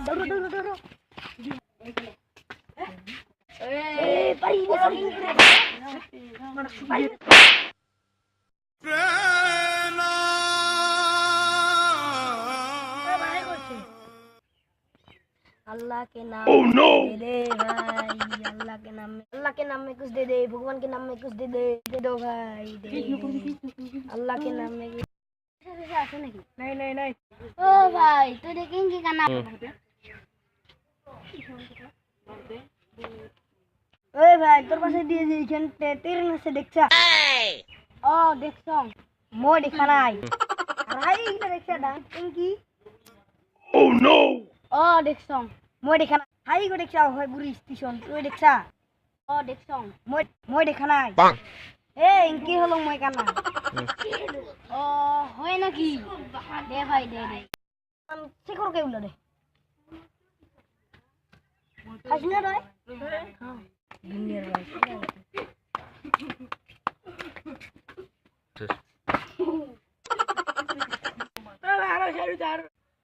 দৌড়ো দৌড়ো দৌড়ো এই পারি পারি अल्लाह के नाम दे दे भाई अल्लाह के नाम में कुछ दे दे भगवान के नाम में कुछ दे दो भाई दे अल्लाह के नाम में नहीं नहीं नहीं ओ भाई तो देखेंगे का नाम ओए भाई তোর পাশে দিয়ে যে এখানে তেরে নাছে দেখছা ও দেখছো মই দেখা নাই আর হাই এটা দেখছা ডান্সিং কি ও নো ও দেখছো মই দেখা নাই হাই গো দেখছা হয় বুড়ি স্টেশন তুই দেখছা ও দেখছো মই দেখা নাই এ ইনকি হলো মই কানা ও হয় নাকি দে ভাই দে দে শিখর কে উলা দে খাসনা রে হ্যাঁ দুনিয়ার ভাই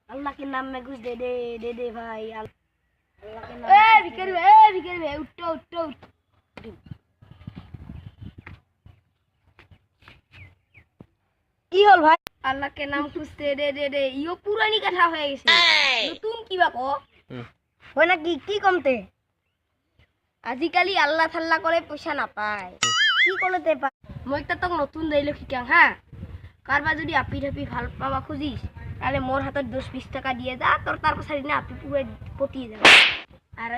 अल्लाह के नाम में कुछ दे दे भाई अल्लाह के नाम ए भिखारी भाई उठो उठो কি হল ভাই আল্লাহ के नाम कुछ দে ইও পুরানি কথা হয়ে গেছে নতুন কিবা কো হয় নাকি কি কমতে আজিকালি আল্লাহ থাল্লা করে পয়সা না পায় কি করতে পায় মই একটা তো নতুন দেইলো শিকাং হ্যাঁ কারবা যদি আপি ঢাপি ভাল পাবা খুঁজিস তাহলে মোর হাতত 10-20 টাকা দিয়ে যা তোর তার পাছাড়ি না আপি পুরো পটিয়ে যাবে আর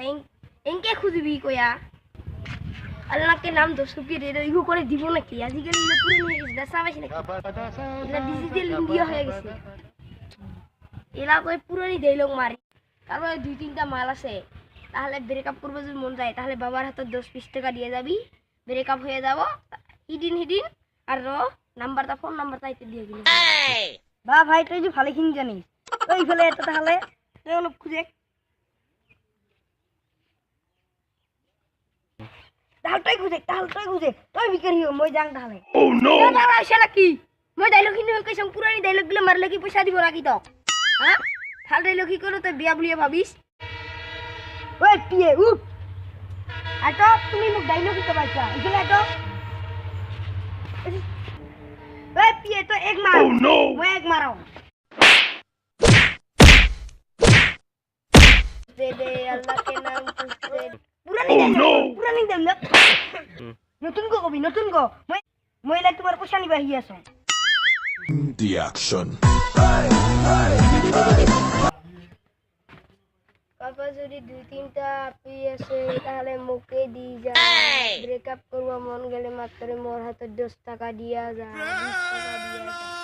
এনকে খুঁজবি কয়া আল্লাহ के नाम 10 রুপি দে ইগো করে দিব নাকি আজিকালি ইলে পুরো নিয়ে গেছে দাসা পাইছ নাকি এটা ডিজিটাল ইন্ডিয়া হয়ে গেছে এলা কই পুরোনি দেইলক মারি তারপরে 2-3টা মাল আছে তাহলে ব্রেকআপ করবে যদি মন যায় তাহলে বাবার হাতে 10-20 টাকা দিয়ে যাবি ব্রেকআপ হয়ে যাব হিডিন আর নাম্বারটা ফোন নাম্বারটা আইতে দিয়ে দিল বা ভাই তুই যে ভালো কিন জানিস ওই ফেলে এটা তাহলে তুই লোক খুঁজে তাহলে তুই খুঁজে তুই বিকারি মই যাং তাহলে ও নো না শালা কি মই ডায়লগ কিনে কইছম পুরানি ডায়লগ গুলো মারলে কি পয়সা দিব রাখি তো হ্যাঁ তাহলে ডায়লগ কি করো তুই বিয়া বলিয়ে ভাবিস ওই পিয়ে উঠ আটো তুমি মোক ডায়লগ কি কবাইছা ইগলা আটো ওই পিয়ে তো এক মার ও নো মই এক মারাও দে আল্লাহ के नाम से পুরানি দেন নতুন কো কবি নতুন কো মই লা তোমার পয়সা নিবা হি আছো The action. বাবা যদি 2-3টা আপি আছে তাহলে মুকে দি যা ব্রেকআপ করব মন গেলে মাত্র মোর হাতে 10 টাকা দিয়া যা 20 টাকা দিয়া যা